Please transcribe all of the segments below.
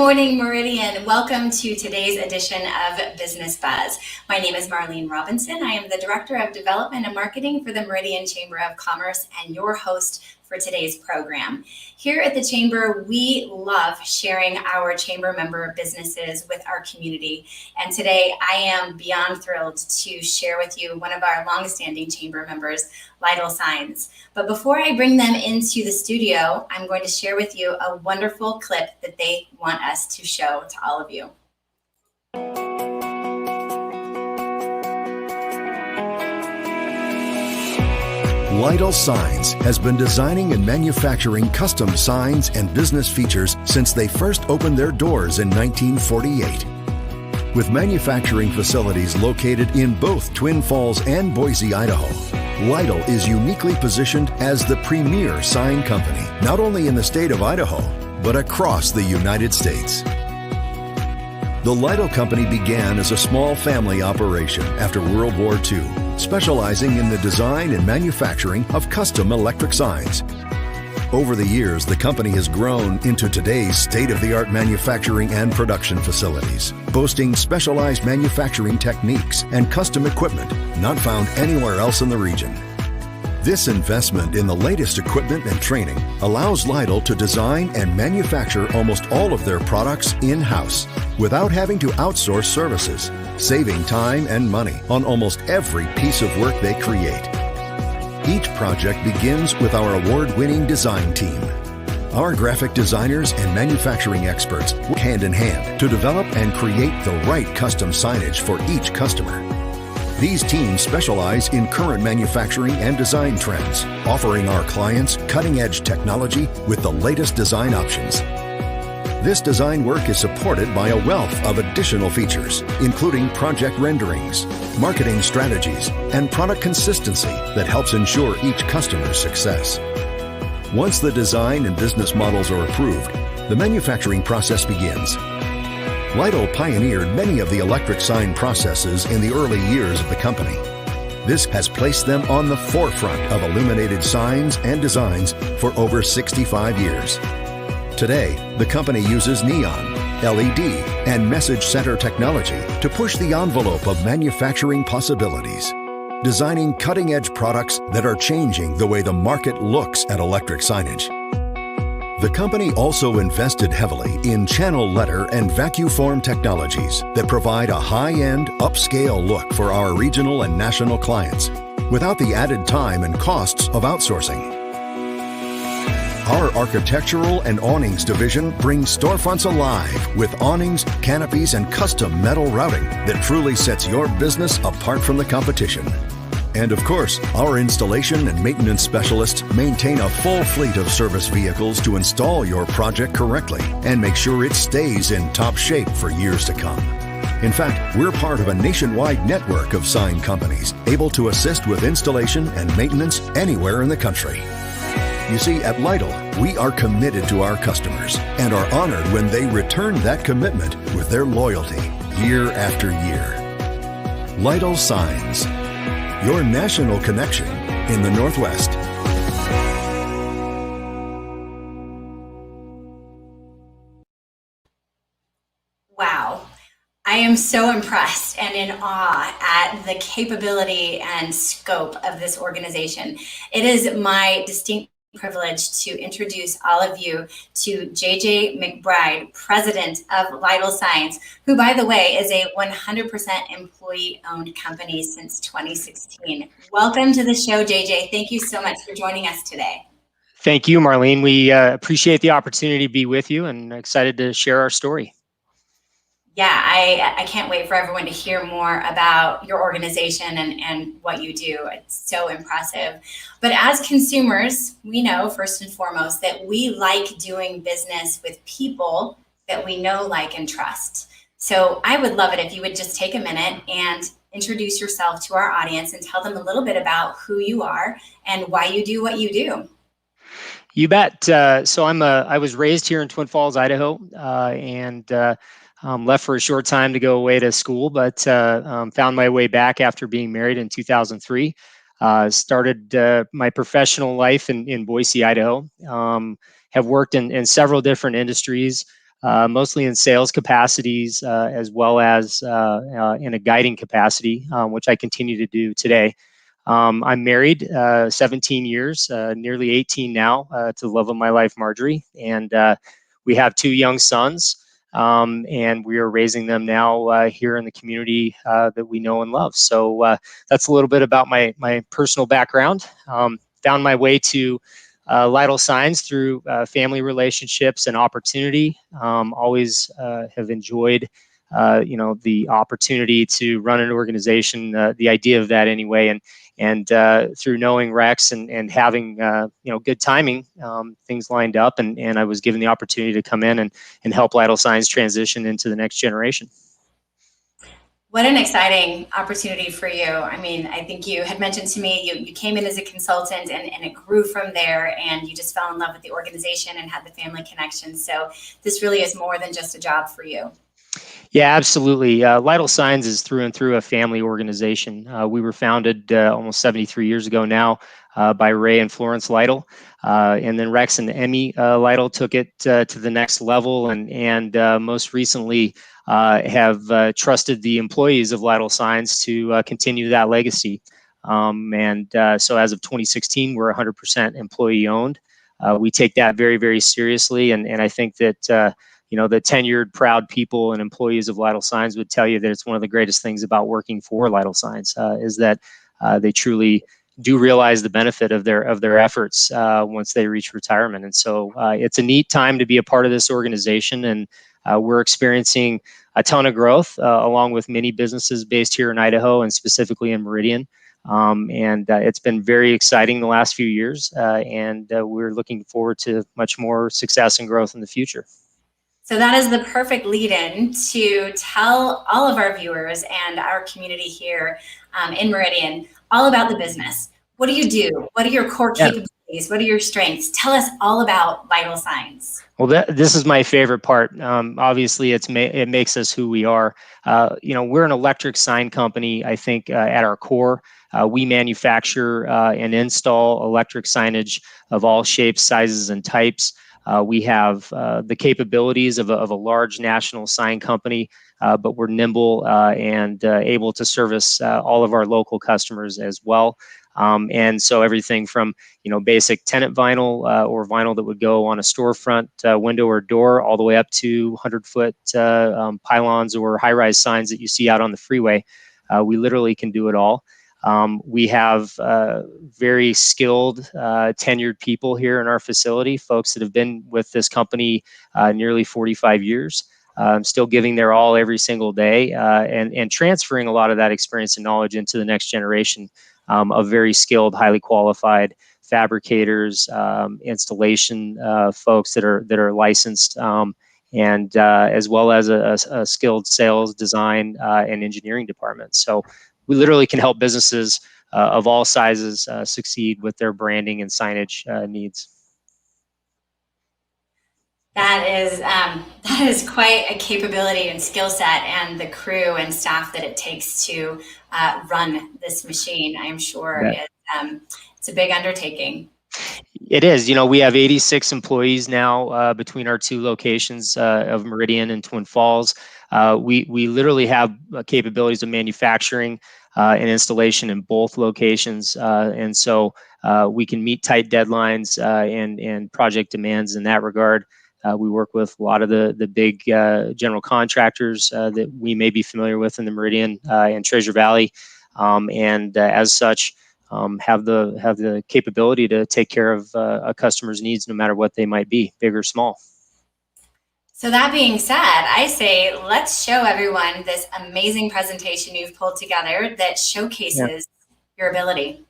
morning, Meridian. Welcome to today's edition of Business Buzz. My name is Marlene Robinson. I am the Director of Development and Marketing for the Meridian Chamber of Commerce and your host for today's program. Here at the Chamber, we love sharing our Chamber member businesses with our community. And today I am beyond thrilled to share with you one of our longstanding Chamber members, Lytle Signs. But before I bring them into the studio, I'm going to share with you a wonderful clip that they want us to show to all of you. Lytle Signs has been designing and manufacturing custom signs and business features since they first opened their doors in 1948. With manufacturing facilities located in both Twin Falls and Boise, Idaho, Lytle is uniquely positioned as the premier sign company, not only in the state of Idaho, but across the United States. The Lytle Company began as a small family operation after World War II, specializing in the design and manufacturing of custom electric signs. Over the years, the company has grown into today's state-of-the-art manufacturing and production facilities, boasting specialized manufacturing techniques and custom equipment not found anywhere else in the region. This investment in the latest equipment and training allows Lytle to design and manufacture almost all of their products in-house without having to outsource services, saving time and money on almost every piece of work they create. Each project begins with our award-winning design team. Our graphic designers and manufacturing experts work hand in hand to develop and create the right custom signage for each customer. These teams specialize in current manufacturing and design trends, offering our clients cutting-edge technology with the latest design options. This design work is supported by a wealth of additional features, including project renderings, marketing strategies, and product consistency that helps ensure each customer's success. Once the design and business models are approved, the manufacturing process begins. Lytle pioneered many of the electric sign processes in the early years of the company. This has placed them on the forefront of illuminated signs and designs for over 65 years. Today, the company uses neon, LED, and message center technology to push the envelope of manufacturing possibilities, designing cutting-edge products that are changing the way the market looks at electric signage. The company also invested heavily in channel letter and vacuum form technologies that provide a high-end, upscale look for our regional and national clients without the added time and costs of outsourcing. Our architectural and awnings division brings storefronts alive with awnings, canopies, and custom metal routing that truly sets your business apart from the competition. And of course, our installation and maintenance specialists maintain a full fleet of service vehicles to install your project correctly and make sure it stays in top shape for years to come. In fact, we're part of a nationwide network of sign companies able to assist with installation and maintenance anywhere in the country. You see, at Lytle, we are committed to our customers and are honored when they return that commitment with their loyalty year after year. Lytle Signs, your national connection in the Northwest. Wow. I am so impressed and in awe at the capability and scope of this organization. It is my distinct privilege to introduce all of you to JJ McBride, president of Lytle Signs, who, by the way, is a 100% employee-owned company since 2016. Welcome to the show, JJ. Thank you so much for joining us today. Thank you, Marlene. We appreciate the opportunity to be with you and excited to share our story. Yeah, I can't wait for everyone to hear more about your organization and what you do. It's so impressive. But as consumers, we know first and foremost that we like doing business with people that we know, like, and trust. So I would love it if you would just take a minute and introduce yourself to our audience and tell them a little bit about who you are and why you do what you do. You bet. So I was raised here in Twin Falls, Idaho, and left for a short time to go away to school, but found my way back after being married in 2003. Started my professional life in Boise, Idaho. Have worked in several different industries, mostly in sales capacities as well as in a guiding capacity, which I continue to do today. I'm married 17 years, nearly 18 now, to the love of my life, Marjorie, and we have 2 young sons, and we are raising them now here in the community that we know and love. So that's a little bit about my personal background. Found my way to Lytle Signs through family relationships and opportunity. Always have enjoyed the opportunity to run an organization, the idea of that anyway, and through knowing Rex and having good timing, things lined up, and I was given the opportunity to come in and help Lytle Signs transition into the next generation. What an exciting opportunity for you. I mean, I think you had mentioned to me you came in as a consultant and it grew from there, and you just fell in love with the organization and had the family connection. So this really is more than just a job for you. Yeah, absolutely. Lytle Signs is through and through a family organization. We were founded almost 73 years ago now by Ray and Florence Lytle. And then Rex and Emmy Lytle took it to the next level, and most recently have trusted the employees of Lytle Signs to continue that legacy. So as of 2016, we're 100% employee owned. We take that very, very seriously, and I think that the tenured, proud people and employees of Lytle Signs would tell you that it's one of the greatest things about working for Lytle Signs is that they truly do realize the benefit of their efforts once they reach retirement. And so it's a neat time to be a part of this organization, and we're experiencing a ton of growth along with many businesses based here in Idaho and specifically in Meridian. It's been very exciting the last few years, and we're looking forward to much more success and growth in the future. So that is the perfect lead-in to tell all of our viewers and our community here in Meridian all about the business. What do you do? What are your core capabilities? What are your strengths? Tell us all about Lytle Signs. Well, this is my favorite part. Obviously, it makes us who we are. We're an electric sign company. I think at our core, we manufacture and install electric signage of all shapes, sizes, and types. We have the capabilities of a large national sign company, but we're nimble and able to service all of our local customers as well. And so everything from basic tenant vinyl or vinyl that would go on a storefront window or door, all the way up to 100-foot pylons or high-rise signs that you see out on the freeway. We literally can do it all. We have very skilled, tenured people here in our facility, folks that have been with this company nearly 45 years, still giving their all every single day and transferring a lot of that experience and knowledge into the next generation of very skilled, highly qualified fabricators, installation folks that are licensed, and as well as a skilled sales, design, and engineering department. So we literally can help businesses of all sizes succeed with their branding and signage needs. That is quite a capability and skill set, and the crew and staff that it takes to run this machine, I'm sure it's a big undertaking. It is. We have 86 employees now between our 2 locations of Meridian and Twin Falls. We literally have capabilities of manufacturing and installation in both locations, and so we can meet tight deadlines and project demands in that regard. We work with a lot of the big general contractors that we may be familiar with in the Meridian and Treasure Valley, and as such, have the capability to take care of a customer's needs, no matter what they might be, big or small. So that being said, I say let's show everyone this amazing presentation you've pulled together that showcases your ability.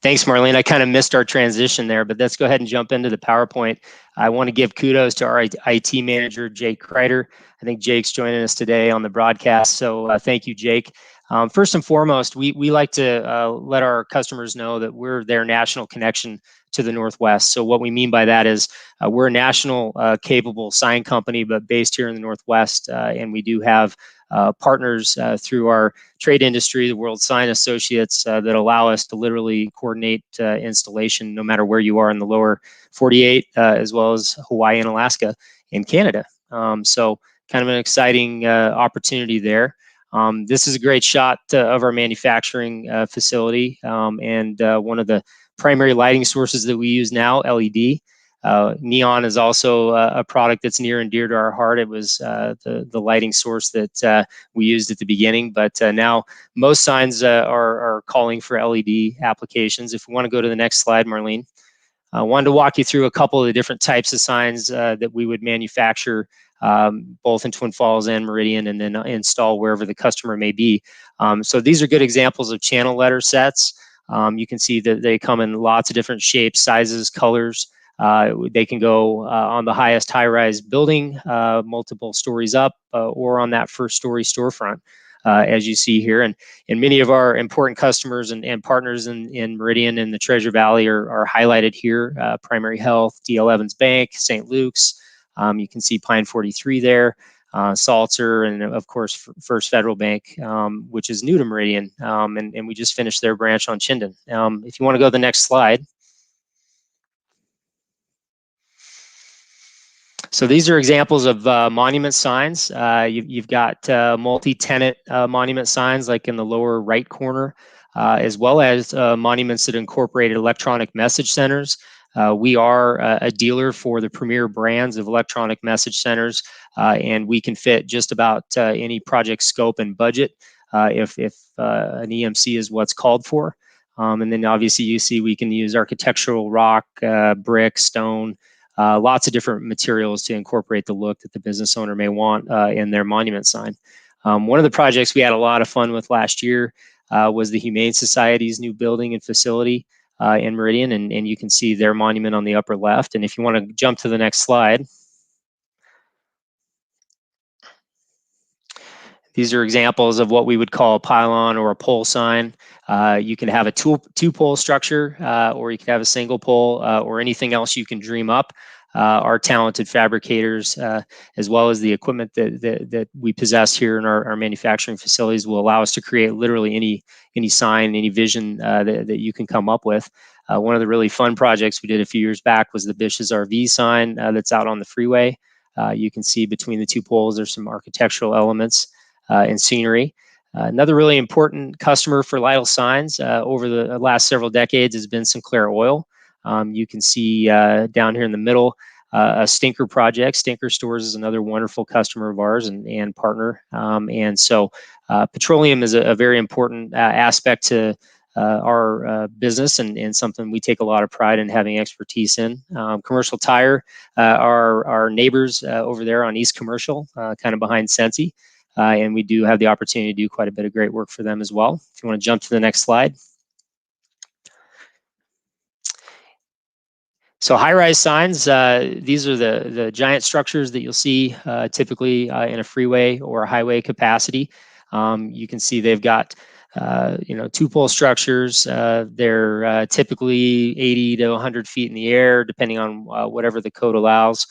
Thanks, Marlene. I kind of missed our transition there, but let's go ahead and jump into the PowerPoint. I want to give kudos to our IT manager, Jake Kreider. I think Jake's joining us today on the broadcast, so thank you, Jake. First and foremost, we like to let our customers know that we're their national connection to the Northwest. So what we mean by that is we're a national capable sign company, but based here in the Northwest, and we do have partners through our trade industry, the World Sign Associates, that allow us to literally coordinate installation no matter where you are in the lower 48, as well as Hawaii and Alaska and Canada. So kind of an exciting opportunity there. This is a great shot of our manufacturing facility, and one of the primary lighting sources that we use now, LED. Neon is also a product that's near and dear to our heart. It was the lighting source that we used at the beginning, but now most signs are calling for LED applications. If we want to go to the next slide, Marlene. I wanted to walk you through a couple of the different types of signs that we would manufacture both in Twin Falls and Meridian, and then install wherever the customer may be. So these are good examples of channel letter sets. You can see that they come in lots of different shapes, sizes, colors. They can go on the highest high-rise building, multiple stories up, or on that first-story storefront, as you see here. And many of our important customers and partners in Meridian and the Treasure Valley are highlighted here. Primary Health, D.L. Evans Bank, St. Luke's. You can see Pine 43 there, Salter, and of course First Federal Bank, which is new to Meridian, and we just finished their branch on Chinden. If you want to go to the next slide. So these are examples of monument signs. You've got multi-tenant monument signs like in the lower right corner, as well as monuments that incorporate electronic message centers. We are a dealer for the premier brands of electronic message centers, and we can fit just about any project scope and budget if an EMC is what's called for. And then obviously you see we can use architectural rock, brick, stone, lots of different materials to incorporate the look that the business owner may want in their monument sign. One of the projects we had a lot of fun with last year was the Humane Society's new building and facility in Meridian, and you can see their monument on the upper left. And if you want to jump to the next slide. These are examples of what we would call a pylon or a pole sign. You can have a two-pole structure, or you can have a single pole, or anything else you can dream up. Our talented fabricators, as well as the equipment that we possess here in our manufacturing facilities, will allow us to create literally any sign, any vision that you can come up with. One of the really fun projects we did a few years back was the Bish's RV sign that's out on the freeway. You can see between the two poles there's some architectural elements and scenery. Another really important customer for Lytle Signs over the last several decades has been Sinclair Oil. You can see down here in the middle a Stinker project. Stinker Stores is another wonderful customer of ours and partner. And so petroleum is a very important aspect to our business, and something we take a lot of pride in having expertise in. Commercial Tire are our neighbors over there on East Commercial, kind of behind Sensi. And we do have the opportunity to do quite a bit of great work for them as well. If you want to jump to the next slide. So high-rise signs, these are the giant structures that you'll see typically in a freeway or a highway capacity. You can see they've got two-pole structures. They're typically 80 to 100 feet in the air, depending on whatever the code allows.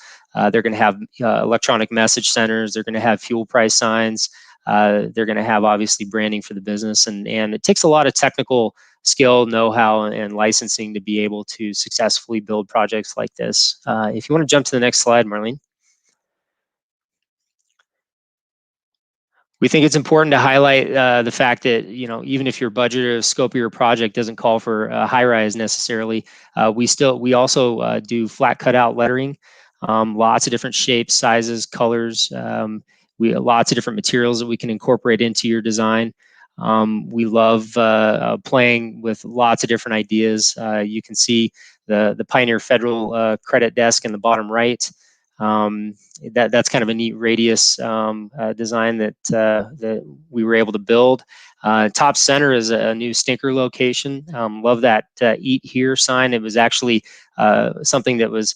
They're going to have electronic message centers. They're going to have fuel price signs. They're going to have obviously branding for the business, and it takes a lot of technical skill, know-how, and licensing to be able to successfully build projects like this. If you want to jump to the next slide, Marlene. We think it's important to highlight the fact that, even if your budget or scope of your project doesn't call for high-rise necessarily, we also do flat cutout lettering, lots of different shapes, sizes, colors. Lots of different materials that we can incorporate into your design. We love playing with lots of different ideas. You can see the Pioneer Federal credit desk in the bottom right. That's kind of a neat radius design that we were able to build. Top center is a new Stinker location. Love that Eat Here sign. It was actually something that was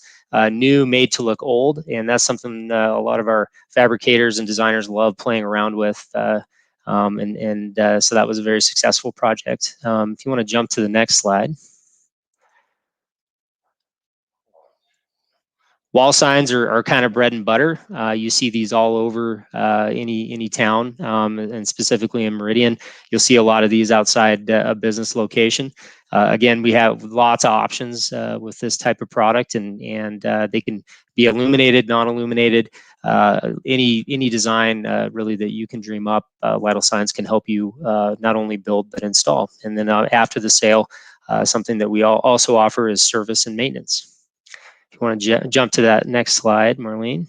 new, made to look old, and that's something a lot of our fabricators and designers love playing around with. So that was a very successful project. If you want to jump to the next slide. Wall signs are kind of bread and butter. You see these all over any town, and specifically in Meridian. You'll see a lot of these outside a business location. Again, we have lots of options with this type of product, and they can be illuminated, non-illuminated. any design really that you can dream up, Lytle Signs can help you not only build but install. And then after the sale, something that we also offer is service and maintenance. If you want to jump to that next slide, Marlene.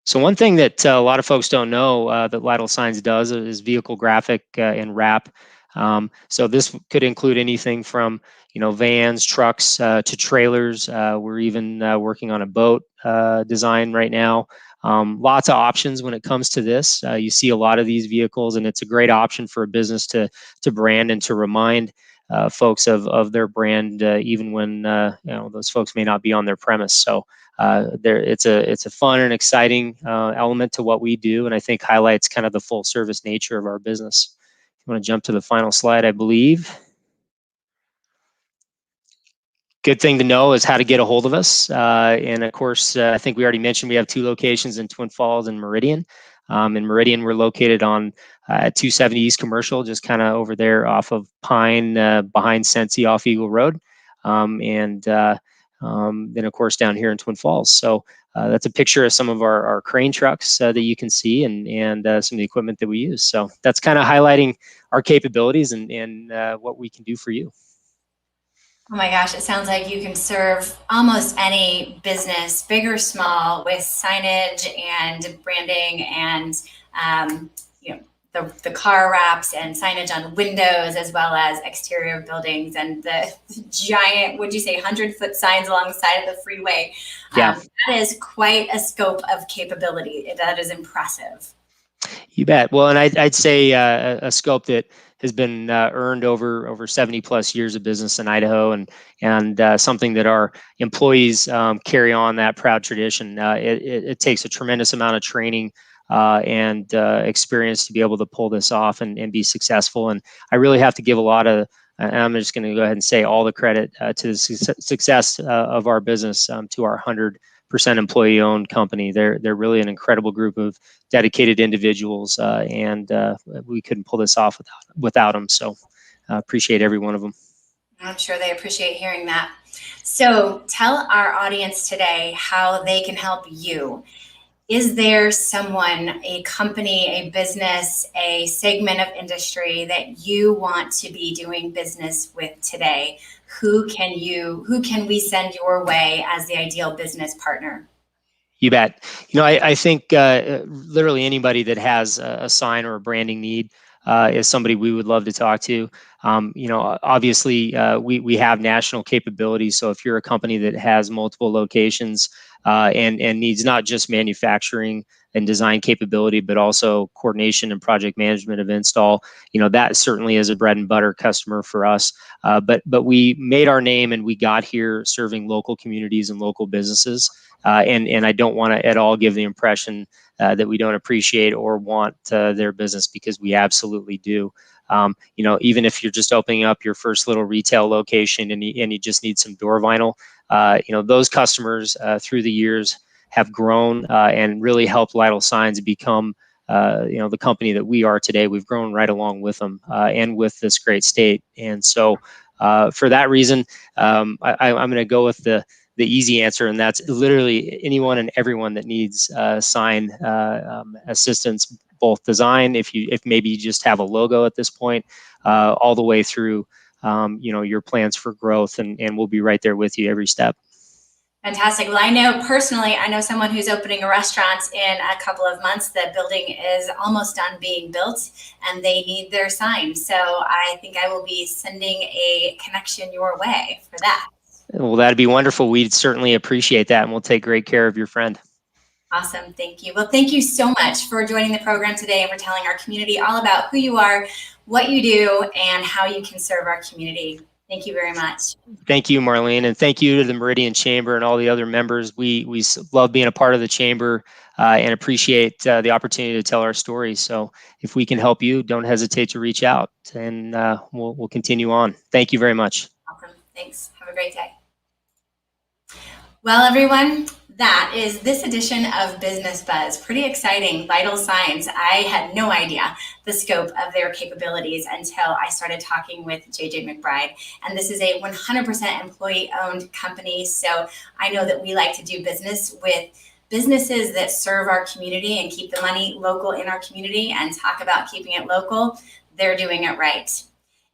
So one thing that a lot of folks don't know that Lytle Signs does is vehicle graphic and wrap. So this could include anything from vans, trucks to trailers. We're even working on a boat design right now. Lots of options when it comes to this. You see a lot of these vehicles, and it's a great option for a business to brand and to remind folks of their brand, even when those folks may not be on their premise. So it's a fun and exciting element to what we do, and I think highlights kind of the full service nature of our business. If you want to jump to the final slide, I believe. Good thing to know is how to get a hold of us. And of course, I think we already mentioned we have 2 locations in Twin Falls and Meridian. In Meridian, we're located on 270 East Commercial, just kind of over there off of Pine, behind Sensi off Eagle Road. And then, of course, down here in Twin Falls. So that's a picture of some of our crane trucks that you can see, and some of the equipment that we use. So that's kind of highlighting our capabilities and what we can do for you. Oh my gosh, it sounds like you can serve almost any business, big or small, with signage and branding and the car wraps and signage on windows, as well as exterior buildings and the giant, would you say, 100-foot signs along the side of the freeway. Yeah. That is quite a scope of capability. That is impressive. You bet. Well, and I'd say a scope that has been earned over 70 plus years of business in Idaho, and something that our employees carry on that proud tradition. It takes a tremendous amount of training and experience to be able to pull this off and be successful. And I really have to give a lot of, and I'm just going to go ahead and say all the credit to the success of our business to our 100% employee-owned company. They're really an incredible group of dedicated individuals, and we couldn't pull this off without them. So appreciate every one of them. I'm sure they appreciate hearing that. So tell our audience today how they can help you. Is there someone, a company, a business, a segment of industry that you want to be doing business with today? Who can we send your way as the ideal business partner? You bet. I think literally anybody that has a sign or a branding need is somebody we would love to talk to. Obviously, we have national capabilities. So if you're a company that has multiple locations and needs not just manufacturing and design capability, but also coordination and project management of install, that certainly is a bread and butter customer for us. But we made our name and we got here serving local communities and local businesses. And I don't want to at all give the impression that we don't appreciate or want their business, because we absolutely do. Even if you're just opening up your first little retail location and you just need some door vinyl, those customers through the years have grown and really helped Lytle Signs become the company that we are today. We've grown right along with them and with this great state. And so for that reason, I'm going to go with the easy answer, and that's literally anyone and everyone that needs sign assistance, both design, if maybe you just have a logo at this point, all the way through your plans for growth, and we'll be right there with you every step. Fantastic. Well, I know someone who's opening a restaurant in a couple of months. The building is almost done being built and they need their sign. So I think I will be sending a connection your way for that. Well, that'd be wonderful. We'd certainly appreciate that, and we'll take great care of your friend. Awesome. Thank you. Well, thank you so much for joining the program today and for telling our community all about who you are, what you do, and how you can serve our community. Thank you very much. Thank you, Marlene, and thank you to the Meridian Chamber and all the other members. We love being a part of the Chamber and appreciate the opportunity to tell our story. So if we can help you, don't hesitate to reach out, and we'll continue on. Thank you very much. Awesome. Thanks. Have a great day. Well, everyone, That is this edition of Business Buzz. Pretty exciting. Lytle Signs. I had no idea the scope of their capabilities until I started talking with JJ McBride. And this is a 100% employee-owned company. So I know that we like to do business with businesses that serve our community and keep the money local in our community and talk about keeping it local. They're doing it right.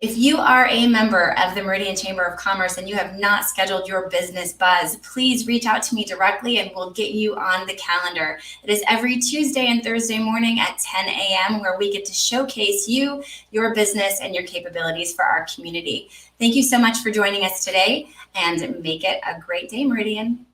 If you are a member of the Meridian Chamber of Commerce and you have not scheduled your business buzz, please reach out to me directly and we'll get you on the calendar. It is every Tuesday and Thursday morning at 10 a.m. where we get to showcase you, your business, and your capabilities for our community. Thank you so much for joining us today and make it a great day, Meridian.